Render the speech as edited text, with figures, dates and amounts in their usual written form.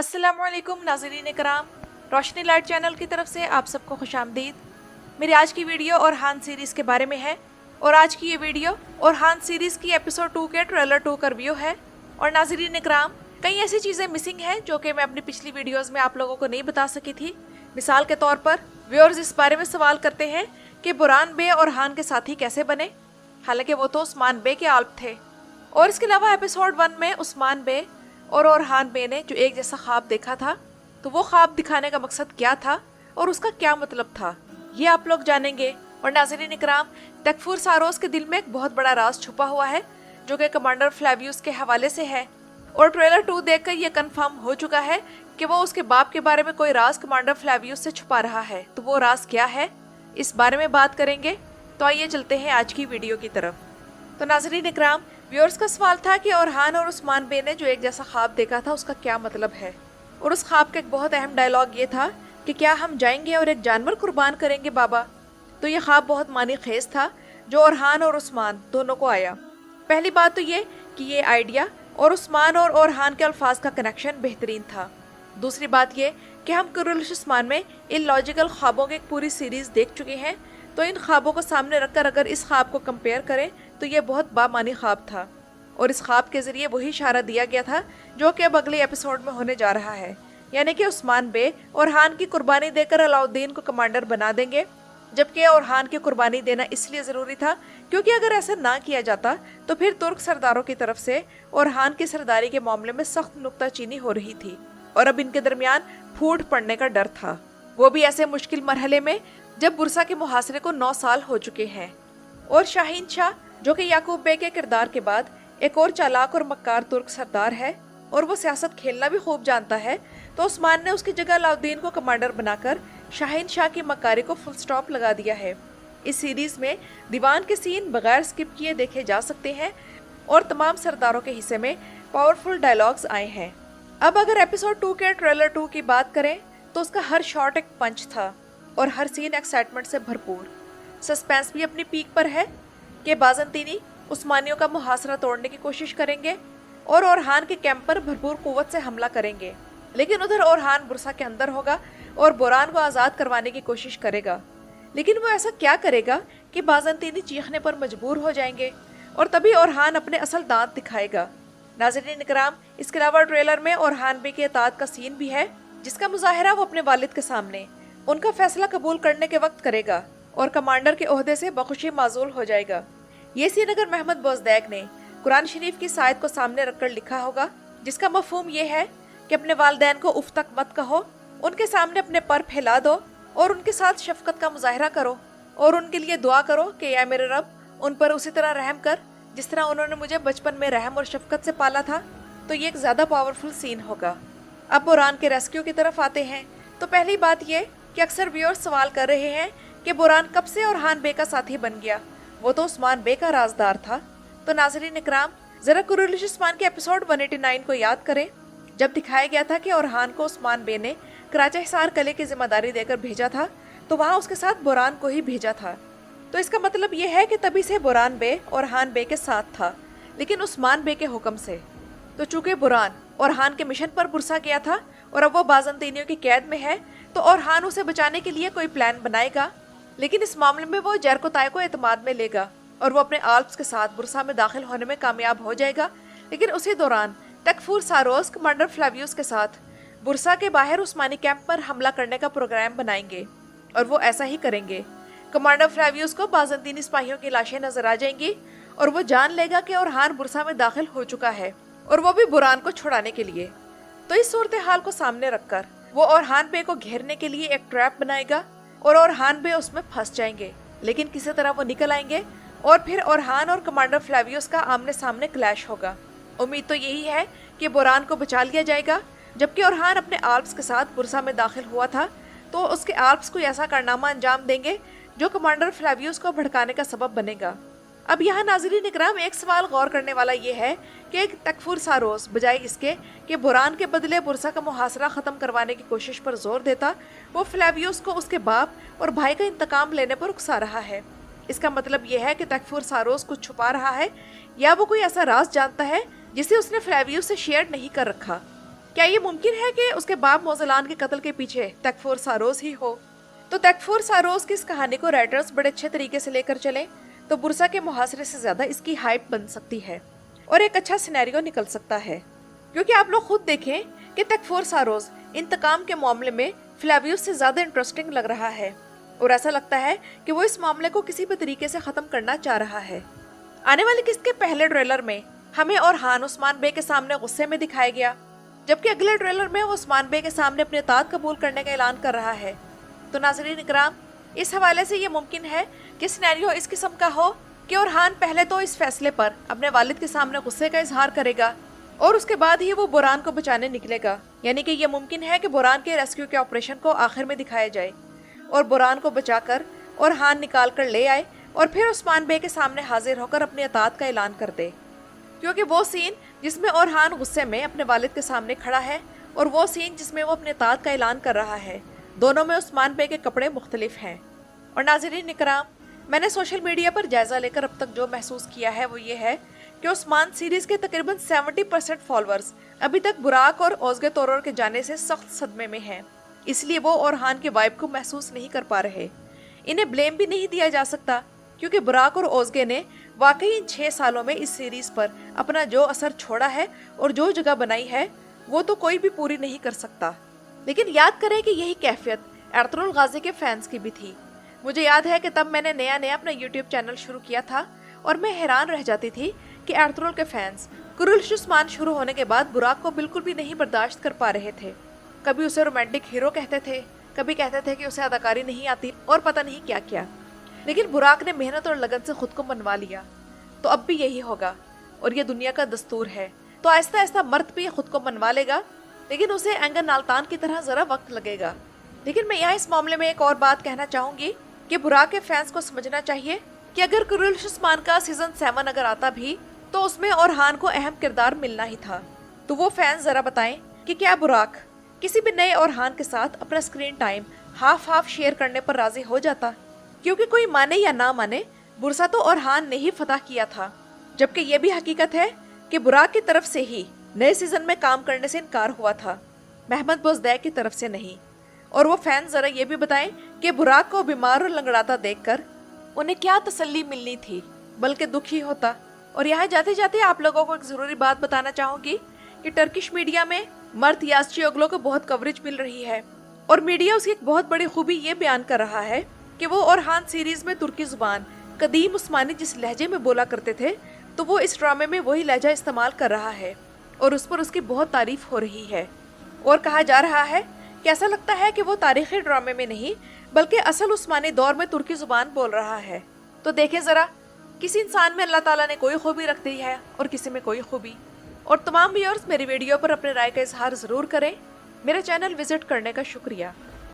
अस्सलामुअलैकुम नाज़रीन इकराम, रोशनी light channel की तरफ से आप सबको खुशामदीद। मेरी आज की वीडियो ओरहान सीरीज़ के बारे में है और आज की ये वीडियो ओरहान सीरीज़ की एपिसोड 2 के ट्रेलर 2 का रिव्यू है। और नाज़रीन इकराम, कई ऐसी चीज़ें मिसिंग हैं जो कि मैं अपनी पिछली वीडियोस में आप लोगों को नहीं बता सकी थी। मिसाल के तौर पर व्यूअर्स इस बारे में सवाल करते हैं कि बुरहान बे ओरहान के साथी कैसे बने, हालांकि वो तो उस्मान बे के आल्प थे। और इसके अलावा एपिसोड 1 में उस्मान बे और ओरहान बे ने जो एक जैसा ख्वाब देखा था, तो वो ख्वाब दिखाने का मकसद क्या था और उसका क्या मतलब था, ये आप लोग जानेंगे। और नाज़रीन इकराम, तकफूर सारोस के दिल में एक बहुत बड़ा राज छुपा हुआ है जो कि कमांडर फ्लेवियस के हवाले से है। और ट्रेलर 2 देखकर ये कंफर्म हो चुका है कि वो उसके बाप के बारे में कोई राज कमांडर फ्लेवियस से छुपा रहा है। तो वो राज क्या है, इस बारे में बात करेंगे। तो आइए चलते हैं आज की वीडियो की तरफ। तो नाज़रीन इकराम, व्यूअर्स का सवाल था कि ओरहान और उस्मान बे ने जो एक जैसा ख्वाब देखा था उसका क्या मतलब है। और उस ख्वाब का एक बहुत अहम डायलॉग ये था कि क्या हम जाएंगे और एक जानवर कुर्बान करेंगे बाबा। तो ये ख्वाब बहुत मानी खेज था जो ओरहान और उस्मान दोनों को आया। पहली बात तो ये कि ये आइडिया और उस्मान और ओरहान के अल्फाज का कनेक्शन बेहतरीन था। दूसरी बात ये कि हम कुर्रश उस्मान में इलॉजिकल ख्वाबों की एक पूरी सीरीज देख चुके हैं, तो इन ख्वाबों को सामने रखकर अगर इस ख्वाब को कंपेयर करें तो ये बहुत बामानी ख्वाब था। और इस ख्वाब के जरिए वही इशारा दिया गया था जो कि अब अगले एपिसोड में होने जा रहा है, यानी कि उस्मान बे ओरहान की कुर्बानी देकर अलाउद्दीन को कमांडर बना देंगे। जबकि ओरहान की कुर्बानी देना इसलिए ज़रूरी था क्योंकि अगर ऐसा ना किया जाता तो फिर तुर्क सरदारों की तरफ से ओरहान की सरदारी के मामले में सख्त नुक्ताचीनी हो रही थी और अब इनके दरमियान फूट पड़ने का डर था, वो भी ऐसे मुश्किल मरहले में जब बुरसा के मुहासरे को 9 साल हो चुके हैं। और शाहीन शाह जो कि याकूब बे के किरदार के बाद एक और चालाक और मक्कार तुर्क सरदार है और वो सियासत खेलना भी खूब जानता है, तो उस्मान ने उसकी जगह अलाउद्दीन को कमांडर बनाकर शाहीन शाह की मक्कारी को फुल स्टॉप लगा दिया है। इस सीरीज में दीवान के सीन बगैर स्किप किए देखे जा सकते हैं और तमाम सरदारों के हिस्से में पावरफुल डायलॉग्स आए हैं। अब अगर एपिसोड 2 के ट्रेलर 2 की बात करें तो उसका हर शॉट एक पंच था और हर सीन एक्साइटमेंट से भरपूर। सस्पेंस भी अपनी पीक पर है कि बाज़ंतीनी उस्मानियों का मुहासरा तोड़ने की कोशिश करेंगे और ओरहान के कैंप पर भरपूर कुव्वत से हमला करेंगे, लेकिन उधर ओरहान बुरसा के अंदर होगा और बुरहान को आज़ाद करवाने की कोशिश करेगा। लेकिन वो ऐसा क्या करेगा कि बाज़ंतीनी चीखने पर मजबूर हो जाएंगे और तभी ओरहान अपने असल दांत दिखाएगा। नाज़रीन इकराम, इसके अलावा ट्रेलर में ओरहान बे के इताअत का सीन भी है जिसका मुजाहरा वो अपने वालिद के सामने उनका फैसला कबूल करने के वक्त करेगा और कमांडर के ओहदे से बखुशी माजूल हो जाएगा। ये सीन अगर महमद बोजदैक ने कुरान शरीफ की सायत को सामने रखकर लिखा होगा, जिसका मफहूम ये है कि अपने वालिदैन को उफ तक मत कहो, उनके सामने अपने पर फैला दो और उनके साथ शफकत का मुजाहरा करो और उनके लिए दुआ करो कि या मेरे रब उन पर उसी तरह रहम कर जिस तरह उन्होंने मुझे बचपन में रहम और शफकत से पाला था, तो ये एक ज़्यादा पावरफुल सीन होगा। अब बुरहान के रेस्क्यू की तरफ आते हैं। तो पहली बात ये कि अक्सर व्यूअर्स सवाल कर रहे हैं कि बुरहान कब से ओरहान बे का साथी बन गया, वो तो उस्मान बे का राजदार था। तो नाज़रीन इकराम, ज़रा कुर्रश उस्मान के एपिसोड 189 को याद करें, जब दिखाया गया था कि ओरहान को उस्मान बे ने कराचा हिसार किले की जिम्मेदारी देकर भेजा था, तो वहाँ उसके साथ बुरहान को ही भेजा था। तो इसका मतलब ये है कि तभी से बुरहान बे ओरहान बे के साथ था, लेकिन उस्मान बे के हुक्म से। तो चूंकि बुरहान ओरहान के मिशन पर बुरसा गया था और अब वो बाज़ंतीनियों की कैद में है, तो ओरहान उसे बचाने के लिए कोई प्लान बनाएगा, लेकिन इस मामले में वो जरकोताय को एतमाद में लेगा और वो अपने आल्प्स के साथ बुरसा में दाखिल होने में कामयाब हो जाएगा। लेकिन उसी दौरान तकफूर सारोस कमांडर फ्लेवियस के साथ बुरसा के बाहर उस्मानी कैंप पर हमला करने का प्रोग्राम बनाएंगे और वो ऐसा ही करेंगे। कमांडर फ्लेवियस को बाज़ंतीनी सिपाहियों की लाशें नजर आ जाएंगी और वो जान लेगा कि ओरहान बुरसा में दाखिल हो चुका है और वो भी बुरहान को छुड़ाने के लिए। तो इस सूरत हाल को सामने रखकर वो ओरहान बे को घेरने के लिए एक ट्रैप बनाएगा और ओरहान बे उसमें फंस जाएंगे, लेकिन किसी तरह वो निकल आएंगे और फिर ओरहान और कमांडर फ्लेवियस का आमने सामने क्लैश होगा। उम्मीद तो यही है कि बुरहान को बचा लिया जाएगा, जबकि ओरहान अपने आल्प्स के साथ बुरसा में दाखिल हुआ था, तो उसके आल्प्स को ऐसा कारनामा अंजाम देंगे जो कमांडर फ्लेवियस को भड़काने का सबब बनेगा। अब यहाँ नाज़रीन इकराम, एक सवाल गौर करने वाला ये है कि एक तकफूर सारोस बजाय इसके कि बुरहान के बदले बुरसा का मुहासरा ख़त्म करवाने की कोशिश पर जोर देता, वो फ्लेवियस को उसके बाप और भाई का इंतकाम लेने पर उकसा रहा है। इसका मतलब यह है कि तकफूर सारोस कुछ छुपा रहा है या वो कोई ऐसा राज जानता है जिसे उसने फ्लेवियस से शेयर नहीं कर रखा। क्या ये मुमकिन है कि उसके बाप मोज़लान के कत्ल के पीछे तकफुर सारोज ही हो? तो तकफुर सारोज की इस कहानी को राइटर्स बड़े अच्छे तरीके से लेकर चले तो बुरसा के मुहासरे से ज्यादा इसकी हाइप बन सकती है और एक अच्छा सिनेरियो निकल सकता है। क्योंकि आप लोग खुद देखें कि तकफुर सारोज इंतकाम के मामले में फ्लेवियस से ज्यादा इंटरेस्टिंग लग रहा है और ऐसा लगता है कि वो इस मामले को किसी भी तरीके से खत्म करना चाह रहा है। आने वाली किस्त के पहले ट्रेलर में हमें ओरहान उस्मान बे के सामने गुस्से में दिखाया गया, जबकि अगले ट्रेलर में वो उस्मान बे के सामने अपने इताअत कबूल करने का ऐलान कर रहा है। तो नाज़रीन इकराम, इस हवाले से ये मुमकिन है कि सिनेरियो इस किस्म का हो कि ओरहान पहले तो इस फैसले पर अपने वालिद के सामने गुस्से का इजहार करेगा और उसके बाद ही वो बुरान को बचाने निकलेगा। यानी कि ये मुमकिन है कि बुरान के रेस्क्यू के ऑपरेशन को आखिर में दिखाया जाए और बुरान को बचाकर ओरहान निकाल कर ले आए और फिर उस्मान बे के सामने हाजिर होकर अपनी इताअत का ऐलान कर दे। क्योंकि वो सीन जिसमें ओरहान गुस्से में अपने वालिद के सामने खड़ा है और वो सीन जिसमें वो अपने इताअत का ऐलान कर रहा है, दोनों में उस्मान बे के कपड़े मुख्तलिफ हैं। और नाज़रीन इकराम, मैंने सोशल मीडिया पर जायज़ा लेकर अब तक जो महसूस किया है वो ये है कि उस्मान सीरीज़ के तकरीबन 70% फॉलोअर्स अभी तक बुराक और ओज़गे तोरर के जाने से सख्त सदमे में हैं। इसलिए वो ओरहान के वाइब को महसूस नहीं कर पा रहे। इन्हें ब्लेम भी नहीं दिया जा सकता क्योंकि बुराक और ओज़गे ने वाकई इन 6 सालों में इस सीरीज़ पर अपना जो असर छोड़ा है और जो जगह बनाई है वो तो कोई भी पूरी नहीं कर सकता। लेकिन याद करें कि यही कैफियत एर्तुगरुल गाजी के फैंस की भी थी। मुझे याद है कि तब मैंने नया अपना यूट्यूब चैनल शुरू किया था और मैं हैरान रह जाती थी कि एर्तुगरुल के फैंस कुरुल्श उस्मान शुरू होने के बाद बुराक को बिल्कुल भी नहीं बर्दाश्त कर पा रहे थे। कभी उसे रोमांटिक हीरो कहते थे, कभी कहते थे कि उसे अदाकारी नहीं आती और पता नहीं क्या क्या। लेकिन बुराक ने मेहनत और लगन से खुद को मनवा लिया। तो अब भी यही होगा और ये दुनिया का दस्तूर है। तो आहिस्ता आहिस्ता मर्द भी खुद को मनवा लेगा, लेकिन उसे एंगर नाल्तान की तरह ज़रा वक्त लगेगा। लेकिन मैं यहाँ इस मामले में एक और बात कहना चाहूँगी कि बुराक के फैंस को समझना चाहिए कि अगर कुरुल्श उस्मान का सीज़न 7 अगर आता भी तो उसमें ओरहान को अहम किरदार मिलना ही था। तो वो फैंस ज़रा बताएं कि क्या बुराक किसी भी नए ओरहान के साथ अपना स्क्रीन टाइम हाफ शेयर करने पर राजी हो जाता? क्योंकि कोई माने या ना माने, बुरसा तो ओरहान ने ही फतह किया था, जबकि ये भी हकीकत है कि बुराक की तरफ से ही नए सीजन में काम करने से इनकार हुआ था, महमद बोजदैक की तरफ से नहीं। और वो फैंस ज़रा ये भी बताएं कि बुराक को बीमार और लंगड़ाता देखकर उन्हें क्या तसल्ली मिलनी थी, बल्कि दुख ही होता। और यहाँ जाते जाते आप लोगों को एक ज़रूरी बात बताना चाहूँगी कि टर्किश मीडिया में मर्द याज़चीओग्लू को बहुत कवरेज मिल रही है और मीडिया उसकी एक बहुत बड़ी खूबी ये बयान कर रहा है कि वो ओरहान सीरीज़ में तुर्की ज़ुबान कदीम उस्मानी जिस लहजे में बोला करते थे, तो वो इस ड्रामे में वही लहजा इस्तेमाल कर रहा है और उस पर उसकी बहुत तारीफ हो रही है। और कहा जा रहा है कि ऐसा लगता है कि वो तारीखी ड्रामे में नहीं बल्कि असल उस्मानी दौर में तुर्की ज़ुबान बोल रहा है। तो देखें ज़रा, किसी इंसान में अल्लाह ताला ने कोई खूबी रख दी है और किसी में कोई खूबी। और तमाम व्यूअर्स मेरी वीडियो पर अपने राय का इजहार ज़रूर करें। मेरा चैनल विज़िट करने का शुक्रिया।